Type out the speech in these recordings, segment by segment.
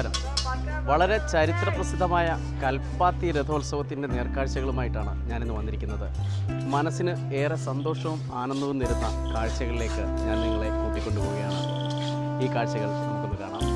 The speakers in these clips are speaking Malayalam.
നമസ്കാരം. വളരെ ചരിത്രപ്രസിദ്ധമായ കൽപ്പാത്തി രഥോത്സവത്തിൻ്റെ നേർക്കാഴ്ചകളുമായിട്ടാണ് ഞാനിന്ന് വന്നിരിക്കുന്നത്. മനസ്സിന് ഏറെ സന്തോഷവും ആനന്ദവും നിരുന്ന കാഴ്ചകളിലേക്ക് ഞാൻ നിങ്ങളെ കൂട്ടിക്കൊണ്ടുപോവുകയാണ്. ഈ കാഴ്ചകൾ നമുക്കൊന്ന് കാണാം.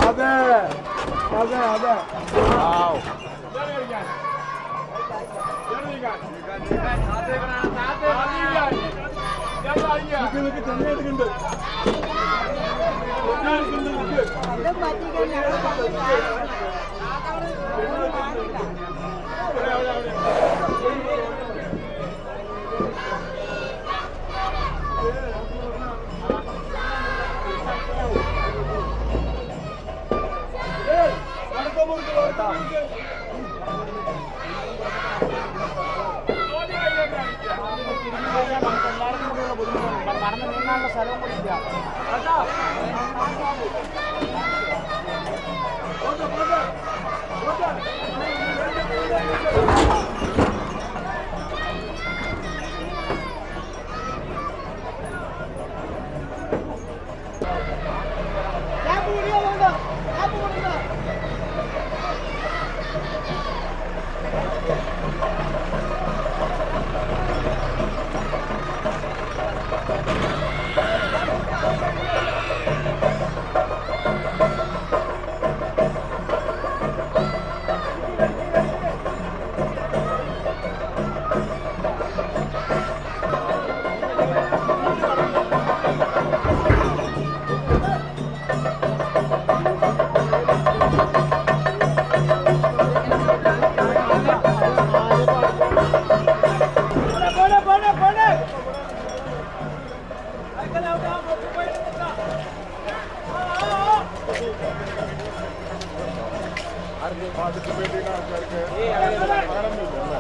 അതെ അതെ അതെ തന്നെ എടുക്കുന്നുണ്ട്. നടന്നു നീങ്ങാനുള്ള സ്ഥലവും കൂടി ഇല്ല. പാർട്ടിസിപ്പേറ്റ് ചെയ്യുന്ന ആൾക്കാർക്ക് അങ്ങനൊന്നുമില്ല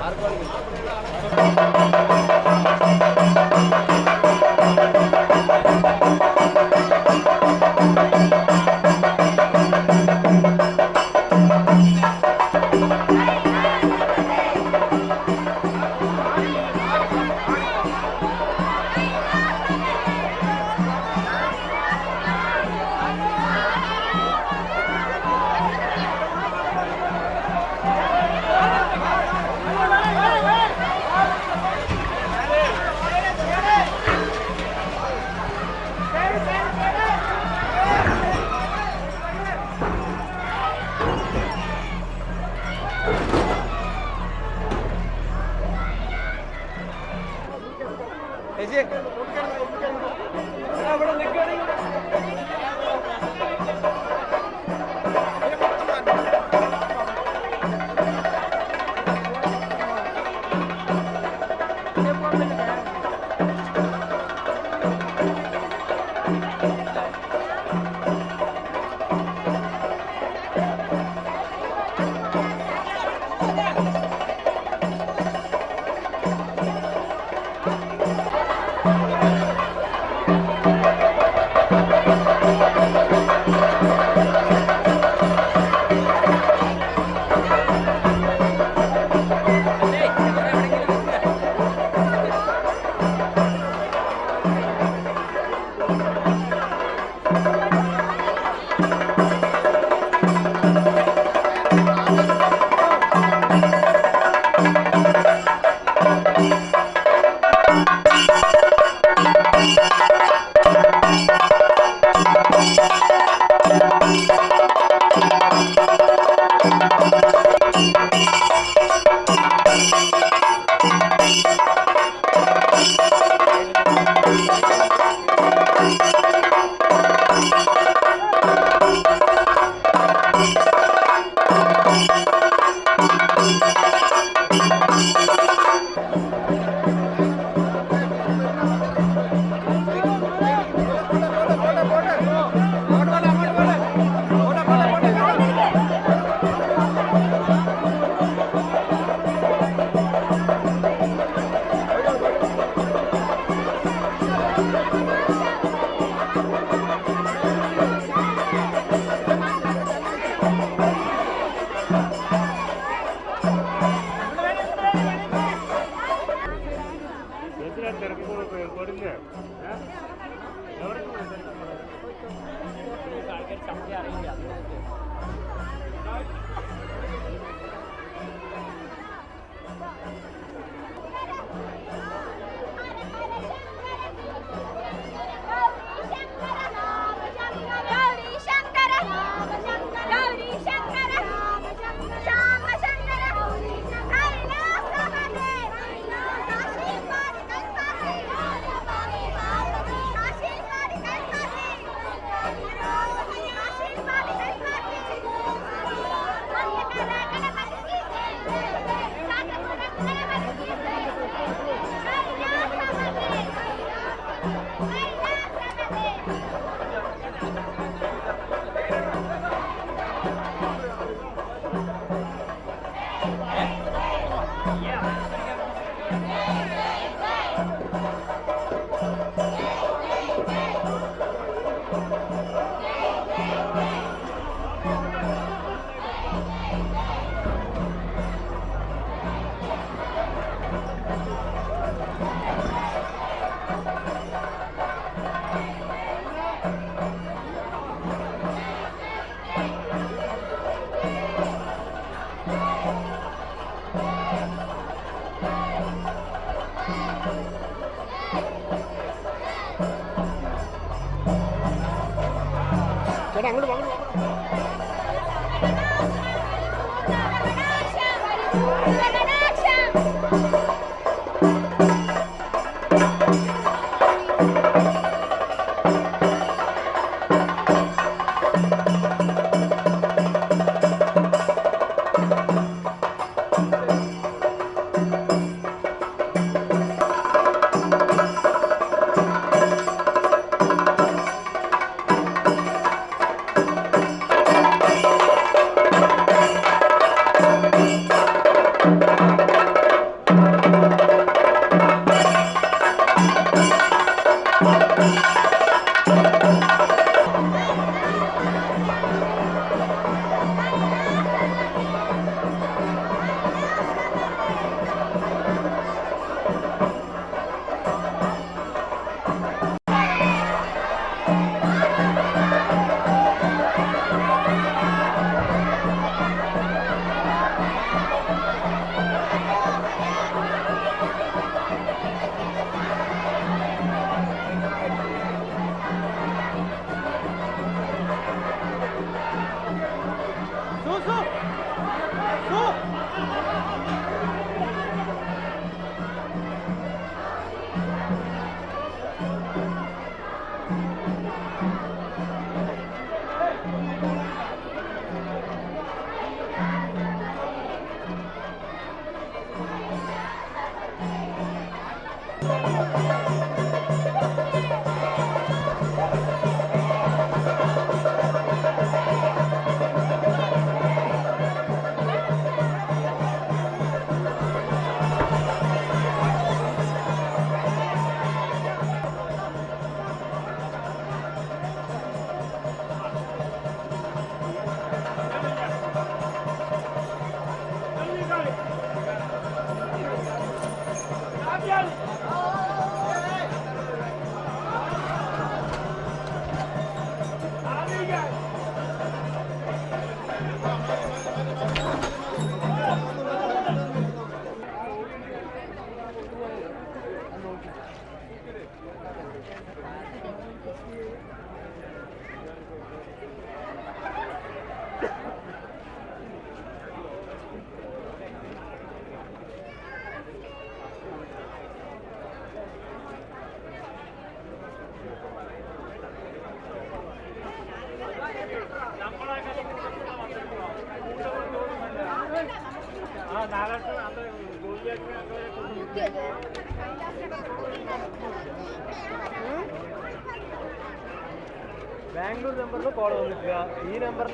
ബാംഗ്ലൂർ നമ്പറിൽ കോൾ വന്നിട്ടില്ല. ഈ നമ്പർ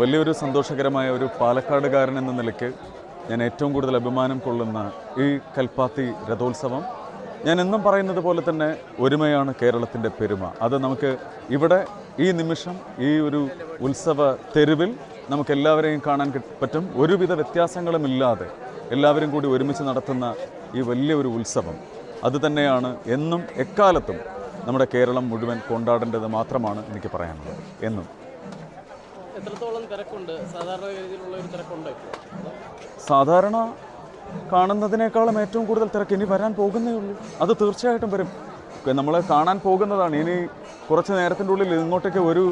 വലിയൊരു സന്തോഷകരമായ ഒരു പാലക്കാടുകാരൻ എന്ന നിലയ്ക്ക് ഞാൻ ഏറ്റവും കൂടുതൽ അഭിമാനം കൊള്ളുന്ന ഈ കൽപ്പാത്തി രഥോത്സവം, ഞാൻ എന്നും പറയുന്നത് പോലെ തന്നെ ഒരുമയാണ് കേരളത്തിൻ്റെ പെരുമ. അത് നമുക്ക് ഇവിടെ ഈ നിമിഷം ഈ ഒരു ഉത്സവ തെരുവിൽ നമുക്കെല്ലാവരെയും കാണാൻ പറ്റും. ഒരുവിധ വ്യത്യാസങ്ങളുമില്ലാതെ എല്ലാവരും കൂടി ഒരുമിച്ച് നടത്തുന്ന ഈ വലിയൊരു ഉത്സവം അത് തന്നെയാണ് എന്നും എക്കാലത്തും നമ്മുടെ കേരളം മുഴുവൻ കൊണ്ടാടേണ്ടത് മാത്രമാണ് എനിക്ക് പറയാനുള്ളത്. എന്നും എത്രത്തോളം തിരക്കുണ്ട്? സാധാരണ രീതിയിലുള്ള ഒരു തിരക്കുണ്ടോ? സാധാരണ കാണുന്നതിനേക്കാളും ഏറ്റവും കൂടുതൽ തിരക്ക് ഇനി വരാൻ പോകുന്നേ ഉള്ളൂ. അത് തീർച്ചയായിട്ടും വരും. നമ്മൾ കാണാൻ പോകുന്നതാണ്. ഇനി കുറച്ച് നേരത്തിൻ്റെ ഉള്ളിൽ ഇങ്ങോട്ടേക്ക് ഒരു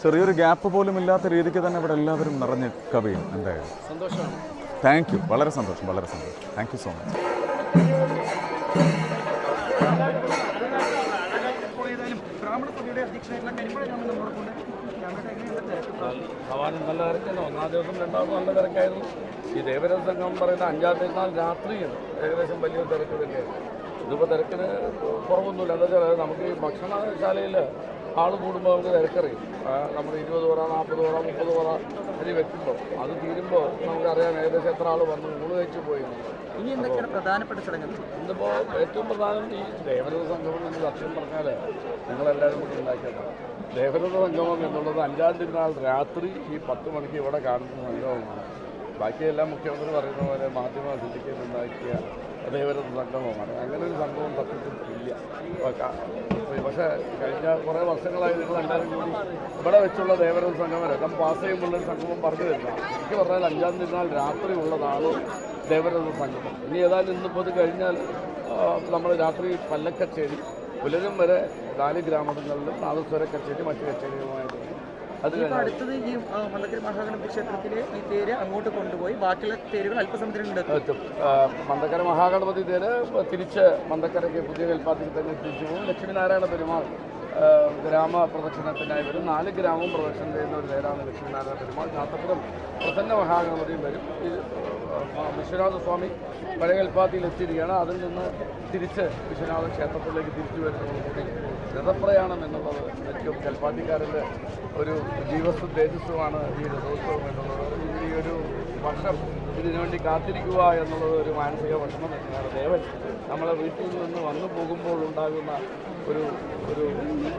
ചെറിയൊരു ഗ്യാപ്പ് പോലും ഇല്ലാത്ത രീതിക്ക് തന്നെ ഇവിടെ എല്ലാവരും നിറഞ്ഞ് കവിയും. എന്തായാലും സന്തോഷമാണ്. Thank you. വളരെ സന്തോഷം, വളരെ സന്തോഷം. Thank you so much. ഭവാനും നല്ല തിരക്കാണ്. ഒന്നാം ദിവസം രണ്ടാമത് നല്ല തിരക്കായിരുന്നു. ഈ ദേവരഥ സംഘം പറയുന്ന 5-ാം തിരുനാൾ രാത്രിയാണ് ഏകദേശം വലിയൊരു തിരക്ക് തന്നെയാണ്. ഇതിപ്പോൾ തിരക്കിന് കുറവൊന്നുമില്ല. എന്താ വെച്ചാൽ നമുക്ക് ഈ ഭക്ഷണശാലയിൽ ആൾ കൂടുമ്പോൾ നമുക്ക് തിരക്കറിയും. നമ്മൾ 20 പറ 40 പറ 30 പറ അരി വെക്കുമ്പോൾ അത് തീരുമ്പോൾ നമുക്കറിയാം ഏകദേശം എത്ര ആൾ വന്ന് ഊണ് കഴിച്ച് പോയി. ഇനി എന്തൊക്കെയാണ് പ്രധാനപ്പെട്ട ചടങ്ങുകൾ? ഇന്നിപ്പോൾ ഏറ്റവും പ്രധാനം ഈ ദേവരഥ സംഗമം എന്ന് സത്യം പറഞ്ഞാൽ നിങ്ങളെല്ലാവരും കൂടി ഉണ്ടാക്കിയതാണ്. ദേവരഥ സംഗമം എന്നുള്ളത് 5-ാം തിരുനാൾ രാത്രി ഈ 10 മണിക്ക് ഇവിടെ കാണുന്ന സംഗമമാണ്. ബാക്കിയെല്ലാം മുഖ്യമന്ത്രി പറയുന്ന പോലെ മാധ്യമ സിദ്ധിക്കാൻ ഉണ്ടാക്കിയ ദേവരഥ സംഗമമാണ്. അങ്ങനെ ഒരു സംഗമം സത്യത്തിൽ ഇല്ല. പക്ഷേ കഴിഞ്ഞ കുറേ വർഷങ്ങളായി നിങ്ങളെല്ലാവരും കൂടി ഇവിടെ വെച്ചുള്ള ദേവരഥ സംഗമം രഥം പാസ് ചെയ്യുമ്പോഴൊരു സംഗമം പറഞ്ഞു തരുന്നത്. എനിക്ക് പറഞ്ഞാൽ 5-ാം തിരുനാൾ രാത്രി ഉള്ളതാണ് ദേവരഥ സംഗമം. ഇനി ഏതായാലും ഇന്നിപ്പോൾ ഇത് കഴിഞ്ഞാൽ നമ്മൾ രാത്രി പല്ലക്കച്ചേരി പുലരും വരെ 4 ഗ്രാമങ്ങളിലും നാദസ്വര കച്ചേരി മറ്റു കച്ചേരികളുമായിട്ട് അത് അടുത്തത് ഈ മന്ദക്കര മഹാഗണപതി ക്ഷേത്രത്തിലെ ഈ തേര് അങ്ങോട്ട് കൊണ്ടുപോയി ബാക്കിയുള്ള തേരുകൾ അല്പസമുദ്രമുണ്ട്. മന്ദക്കര മഹാഗണപതി തേര് തിരിച്ച് മന്ദക്കരയ്ക്ക് പുതിയ കൽപ്പാത്തിക്ക് തന്നെ തിരിച്ചു പോകും. ലക്ഷ്മീനാരായണ പെരുമാൾ ഗ്രാമപ്രദക്ഷിണത്തിനായി വരും. 4 ഗ്രാമവും പ്രദക്ഷിണം ചെയ്യുന്ന ഒരു തേരാണ് ലക്ഷ്മീനാരായണ പെരുമാൾ. ശാസ്ത്രപുരം പ്രസന്ന മഹാഗണപതിയും വരും. വിശ്വനാഥ സ്വാമി പഴയ കൽപ്പാത്തിയിൽ എത്തിയിരിക്കുകയാണ്. അതിൽ നിന്ന് തിരിച്ച് വിശ്വനാഥ ക്ഷേത്രത്തിലേക്ക് തിരിച്ചു വരുന്നതോടുകൂടി രഥപ്രയാണം എന്നുള്ളത് ഏറ്റവും കൽപ്പാത്തിക്കാരൻ്റെ ഒരു ജീവസ്സും തേജസ്സുമാണ് ഈ രഥോത്സവം എന്നുള്ളത്. ഈ ഒരു വർഷം ഇതിനുവേണ്ടി കാത്തിരിക്കുക എന്നുള്ളത് ഒരു മാനസിക വിഷമം തന്നെയാണ്. ദേവൻ നമ്മളെ വീട്ടിൽ നിന്ന് വന്നു പോകുമ്പോൾ ഉണ്ടാകുന്ന ഒരു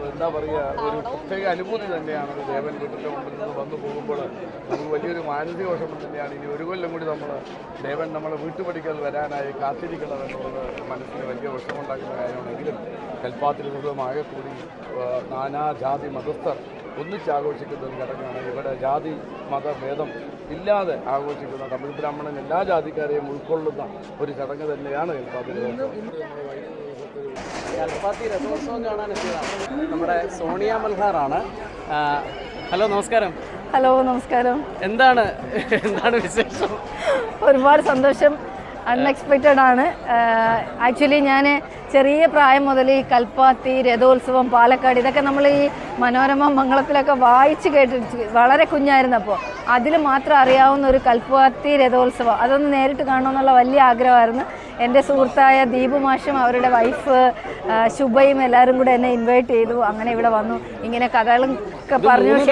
എന്താ പറയുക, ഒരു പ്രത്യേക അനുഭൂതി തന്നെയാണ്. ഒരു ദേവൻ വീട്ടിൻ്റെ മുമ്പിൽ നിന്ന് വന്നു പോകുമ്പോൾ നമുക്ക് വലിയൊരു മാനസിക വിഷമം തന്നെയാണ്. ഇനി ഒരു കൊല്ലം കൂടി ദേവൻ നമ്മളെ വീട്ടുപടിക്കൽ വരാനായി കാത്തിരിക്കണം എന്നുള്ളത് മനസ്സിന് വലിയ വിഷമമുണ്ടാക്കുന്ന കാര്യമാണെങ്കിലും കൽപ്പാത്തി രഥമാകെ കൂടി നാനാജാതി മതസ്ഥർ ഒന്നിച്ചാഘോഷിക്കുന്ന ഒരു ചടങ്ങാണ്. ഇവിടെ ജാതി മതഭേദം ഇല്ലാതെ ആഘോഷിക്കുന്ന തമിഴ് ബ്രാഹ്മണൻ എല്ലാ ജാതിക്കാരെയും ഉൾക്കൊള്ളുന്ന ഒരു ചടങ്ങ് തന്നെയാണ് കൽപ്പാത്തി രഥോത്സവം. കൽപ്പാത്തി രഥോത്സവം കാണാനെത്തിയതാണ് നമ്മുടെ സോണിയ മൽഹാറാണ്. ഹലോ, നമസ്കാരം. ഹലോ, നമസ്കാരം. എന്താണ് വിശേഷം? ഒരുപാട് സന്തോഷം. അൺഎക്സ്പെക്റ്റഡ് ആണ്. ആക്ച്വലി ഞാൻ ചെറിയ പ്രായം മുതൽ ഈ കൽപ്പാത്തി രഥോത്സവം പാലക്കാട് ഇതൊക്കെ നമ്മൾ ഈ മനോരമ മംഗളത്തിലൊക്കെ വായിച്ച് കേട്ടിട്ട് വളരെ കുഞ്ഞായിരുന്നപ്പോൾ അതിൽ മാത്രം അറിയാവുന്ന ഒരു കൽപ്പാത്തി രഥോത്സവം അതൊന്ന് നേരിട്ട് കാണണമെന്നുള്ള വലിയ ആഗ്രഹമായിരുന്നു. എൻ്റെ സുഹൃത്തായ ദീപു മാഷും അവരുടെ വൈഫ് ശുഭയും എല്ലാവരും കൂടെ എന്നെ ഇൻവൈറ്റ് ചെയ്തു. അങ്ങനെ ഇവിടെ വന്നു. ഇങ്ങനെ കഥകളൊക്കെ പറഞ്ഞു. 3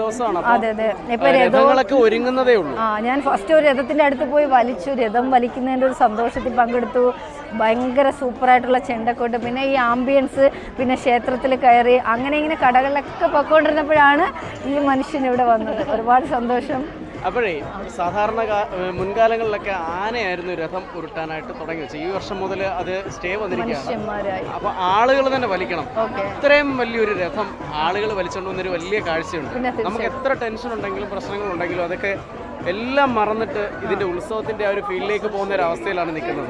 ദിവസമാണ്. അതെ അതെ. ഇപ്പൊ ഒരുങ്ങുന്നതേ ഉള്ളൂ. ഞാൻ ഫസ്റ്റ് ഒരു രഥത്തിന്റെ അടുത്ത് പോയി വലിച്ചു. രഥം വലിക്കുന്നതിൻ്റെ ഒരു സന്തോഷത്തിൽ പങ്കെടുത്തു. ഭയങ്കര സൂപ്പറായിട്ടുള്ള ചെണ്ടക്കോട്ട്, പിന്നെ ഈ ആംബിയൻസ്, പിന്നെ ക്ഷേത്രത്തിൽ കയറി അങ്ങനെ ഇങ്ങനെ കടകളിലൊക്കെ പൊയ്ക്കൊണ്ടിരുന്നപ്പോഴാണ് ഈ മനുഷ്യൻ ഇവിടെ വന്നത്. ഒരുപാട് സന്തോഷം. അപ്പോഴേ സാധാരണ മുൻകാലങ്ങളിലൊക്കെ ആനയായിരുന്നു രഥം ഉരുട്ടാനായിട്ട് തുടങ്ങി വെച്ചത്. ഈ വർഷം മുതൽ അത് സ്റ്റേ വന്നിരിക്കുകയാണ്. അപ്പോൾ ആളുകൾ തന്നെ വലിക്കണം. ഇത്രയും വലിയൊരു രഥം ആളുകൾ വലിച്ചുകൊണ്ട് വന്നൊരു വലിയ കാഴ്ചയുണ്ട്. നമുക്ക് എത്ര ടെൻഷൻ ഉണ്ടെങ്കിലും പ്രശ്നങ്ങളുണ്ടെങ്കിലും അതൊക്കെ എല്ലാം മറന്നിട്ട് ഇതിന്റെ ഉത്സവത്തിന്റെ ആ ഒരു ഫീലിലേക്ക് പോകുന്ന ഒരു അവസ്ഥയിലാണ് നിൽക്കുന്നത്.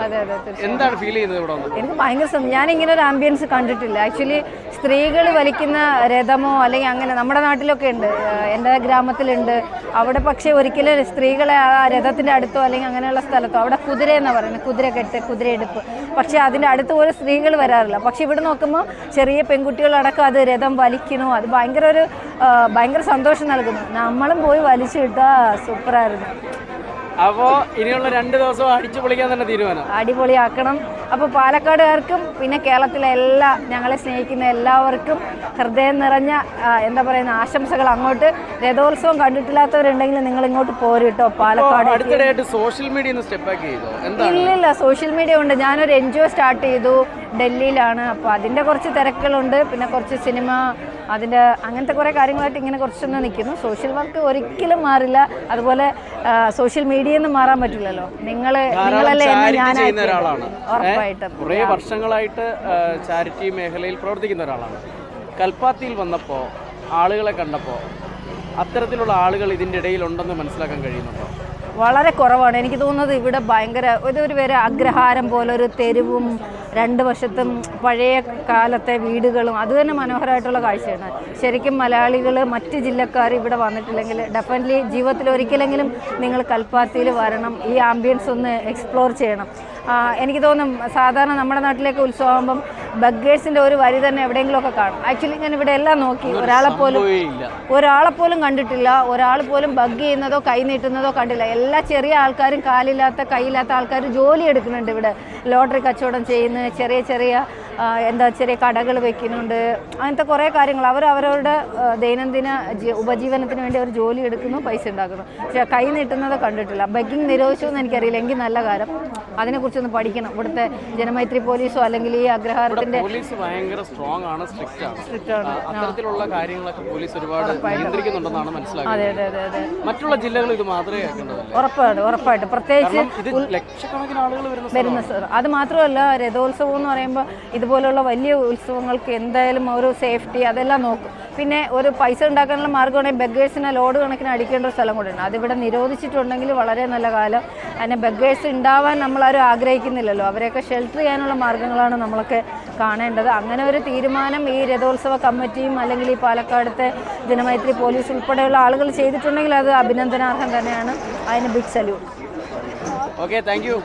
എന്താണ് ഫീൽ ചെയ്യുന്നത് ഇവിടെ വന്ന്? എനിക്ക് ഭയങ്കര ഞാനിങ്ങനെ ഒരു ആംബിയൻസ് കണ്ടിട്ടില്ല. ആക്ച്വലി സ്ത്രീകൾ വലിക്കുന്ന രഥമോ അല്ലെങ്കിൽ അങ്ങനെ നമ്മുടെ നാട്ടിലൊക്കെ ഉണ്ട്, എൻ്റെ ഗ്രാമത്തിലുണ്ട്. അവിടെ പക്ഷേ ഒരിക്കലും സ്ത്രീകളെ ആ രഥത്തിൻ്റെ അടുത്തോ അല്ലെങ്കിൽ അങ്ങനെയുള്ള സ്ഥലത്തോ, അവിടെ കുതിര എന്നാണ് പറയുന്നത്, കുതിരക്കെട്ട്, കുതിരയെടുപ്പ്, പക്ഷേ അതിൻ്റെ അടുത്ത് പോലും സ്ത്രീകൾ വരാറില്ല. പക്ഷെ ഇവിടെ നോക്കുമ്പോൾ ചെറിയ പെൺകുട്ടികളടക്കം അത് രഥം വലിക്കണു. അത് ഭയങ്കര ഒരു ഭയങ്കര സന്തോഷം നൽകുന്നു. നമ്മളും പോയി വലിച്ചു കിട്ടാൽ സൂപ്പറായിരുന്നു. അപ്പോൾ ഇനിയുള്ള 2 ദിവസം അടിച്ചു പൊളിക്കാൻ തന്നെ തീരുമാനം. അടിപൊളിയാക്കണം. അപ്പോൾ പാലക്കാടുകാർക്കും പിന്നെ കേരളത്തിലെ എല്ലാ ഞങ്ങളെ സ്നേഹിക്കുന്ന എല്ലാവർക്കും ഹൃദയം നിറഞ്ഞ എന്താ പറയുന്ന ആശംസകൾ. അങ്ങോട്ട് രഥോത്സവം കണ്ടിട്ടില്ലാത്തവരുണ്ടെങ്കിൽ നിങ്ങൾ ഇങ്ങോട്ട് പോരുട്ടോ പാലക്കാട്. അടുത്തിടെയായിട്ട് സോഷ്യൽ മീഡിയ സ്റ്റെപ്പ് ബാക്ക് ചെയ്തോ? ഇല്ലില്ല, സോഷ്യൽ മീഡിയ ഉണ്ട്. ഞാനൊരു NGO സ്റ്റാർട്ട് ചെയ്തു, ഡൽഹിയിലാണ്. അപ്പോൾ അതിൻ്റെ കുറച്ച് തിരക്കുകളുണ്ട്, പിന്നെ കുറച്ച് സിനിമ, അതിൻ്റെ അങ്ങനത്തെ കുറേ കാര്യങ്ങളായിട്ട് ഇങ്ങനെ കുറച്ചൊന്ന് നിൽക്കുന്നു. സോഷ്യൽ വർക്ക് ഒരിക്കലും മാറില്ല. അതുപോലെ സോഷ്യൽ മീഡിയയിൽ നിന്ന് മാറാൻ പറ്റില്ലല്ലോ. നിങ്ങളല്ലേ ഞാൻ ഉറപ്പായിട്ടും കുറേ വർഷങ്ങളായിട്ട് ചാരിറ്റി മേഖലയിൽ പ്രവർത്തിക്കുന്ന ഒരാളാണ്. കൽപ്പാത്തിയിൽ വന്നപ്പോൾ ആളുകളെ കണ്ടപ്പോൾ അത്തരത്തിലുള്ള ആളുകൾ ഇതിൻ്റെ ഇടയിലുണ്ടെന്ന് മനസ്സിലാക്കാൻ കഴിയുന്നുണ്ടോ? വളരെ കുറവാണ്. എനിക്ക് തോന്നുന്നത് ഇവിടെ ഭയങ്കര ഇതൊരു വരെ അഗ്രഹാരം പോലെ ഒരു തെരുവും 2 വശത്തും പഴയ കാലത്തെ വീടുകളും അത് തന്നെ മനോഹരമായിട്ടുള്ള കാഴ്ചയാണ്. ശരിക്കും മലയാളികൾ മറ്റ് ജില്ലക്കാർ ഇവിടെ വന്നിട്ടില്ലെങ്കിൽ ഡെഫിനറ്റ്ലി ജീവിതത്തിൽ ഒരിക്കലെങ്കിലും നിങ്ങൾ കൽപ്പാത്തിയിൽ വരണം, ഈ ആംബിയൻസ് ഒന്ന് എക്സ്പ്ലോർ ചെയ്യണം. എനിക്ക് തോന്നും സാധാരണ നമ്മുടെ നാട്ടിലേക്ക് ഉത്സവമാകുമ്പം ബഗ്ഗേഴ്സിൻ്റെ ഒരു വരി തന്നെ എവിടെയെങ്കിലുമൊക്കെ കാണും. ആക്ച്വലി ഞാൻ ഇവിടെ എല്ലാം നോക്കി, ഒരാളെ പോലും കണ്ടിട്ടില്ല. ഒരാൾ പോലും ബഗ് ചെയ്യുന്നതോ കൈ നീട്ടുന്നതോ കണ്ടില്ല. എല്ലാ ചെറിയ ആൾക്കാരും, കാലില്ലാത്ത കൈയില്ലാത്ത ആൾക്കാർ ജോലി എടുക്കുന്നുണ്ട് ഇവിടെ. ലോട്ടറി കച്ചവടം ചെയ്യുന്ന ചെറിയ ചെറിയ കടകൾ വെക്കുന്നുണ്ട്. അങ്ങനത്തെ കുറേ കാര്യങ്ങൾ അവരവരുടെ ദൈനംദിന ഉപജീവനത്തിന് വേണ്ടി അവർ ജോലി എടുക്കുന്നു, പൈസ ഉണ്ടാക്കുന്നു. പക്ഷേ കൈ നീട്ടുന്നത് കണ്ടിട്ടില്ല. ബഗ്ഗിങ് നിരോധിച്ചു എന്ന് എനിക്കറിയില്ല. എങ്കിൽ നല്ല കാര്യം, അതിനെക്കുറിച്ചൊന്ന് പഠിക്കണം. ഇവിടുത്തെ ജനമൈത്രി പോലീസോ അല്ലെങ്കിൽ ഈ അഗ്രഹാരത്തിന്റെ പോലീസ് ഭയങ്കര സ്ട്രോങ് ആണ്, സ്ട്രിക്റ്റ് ആണ്. അത്തരത്തിലുള്ള കാര്യങ്ങളൊക്കെ പോലീസ് ഒരുപാട് നിയന്ത്രിക്കുന്നുണ്ടെന്നാണ് മനസ്സിലാക്കുന്നത്. അതെ. മറ്റുള്ള ജില്ലകൾ ഇത് മാതൃക ഉറപ്പായിട്ട് പ്രത്യേകിച്ച് ലക്ഷക്കണക്കിന് ആളുകൾ വരുന്ന സ്ഥലം. അത് മാത്രമല്ല, രഥോത്സവം എന്ന് പറയുമ്പോൾ ഇതുപോലുള്ള വലിയ ഉത്സവങ്ങൾക്ക് എന്തായാലും ഒരു സേഫ്റ്റി അതെല്ലാം നോക്കും. പിന്നെ ഒരു പൈസ ഉണ്ടാക്കാനുള്ള മാർഗ്ഗമാണെങ്കിൽ ബഗ്ഗേഴ്സിനെ ലോഡ് കണക്കിന് അടിക്കേണ്ട ഒരു സ്ഥലം കൂടെയുണ്ട്. അതിവിടെ നിരോധിച്ചിട്ടുണ്ടെങ്കിൽ വളരെ നല്ല കാലം. അതിനെ ബഗ്ഗേഴ്സ് ഉണ്ടാവാൻ നമ്മളാരും ആഗ്രഹിക്കുന്നില്ലല്ലോ. അവരെയൊക്കെ ഷെൽട്ടർ ചെയ്യാനുള്ള മാർഗ്ഗങ്ങളാണ് നമ്മളൊക്കെ കാണേണ്ടത്. അങ്ങനെ ഒരു തീരുമാനം ഈ രഥോത്സവ കമ്മിറ്റിയും അല്ലെങ്കിൽ ഈ പാലക്കാടത്തെ ജനമൈത്രി പോലീസ് ഉൾപ്പെടെയുള്ള ആളുകൾ ചെയ്തിട്ടുണ്ടെങ്കിൽ അത് അഭിനന്ദനാർഹം തന്നെയാണ്. അതിന് big salute. Okay, thank you.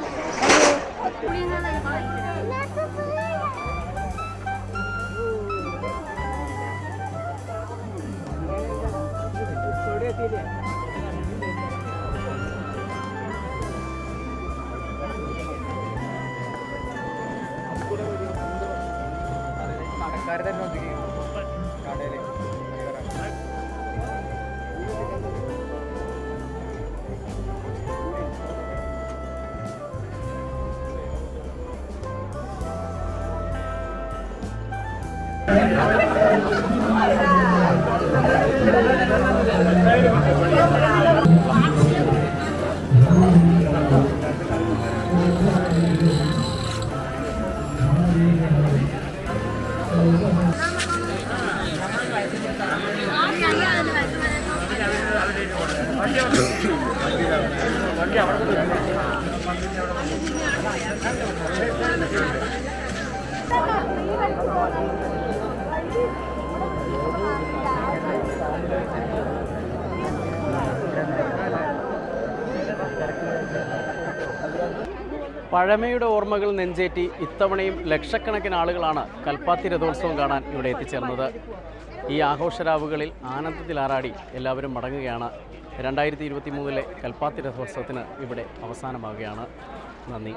പഴമയുടെ ഓർമ്മകൾ നെഞ്ചേറ്റി ഇത്തവണയും ലക്ഷക്കണക്കിന് ആളുകളാണ് കൽപ്പാത്തി രഥോത്സവം കാണാൻ ഇവിടെ എത്തിച്ചേർന്നത്. ഈ ആഘോഷരാവുകളിൽ ആനന്ദത്തിലാറാടി എല്ലാവരും മടങ്ങുകയാണ്. 2023 കൽപ്പാത്തി രഥോത്സവത്തിന് ഇവിടെ അവസാനമാവുകയാണ്. നന്ദി.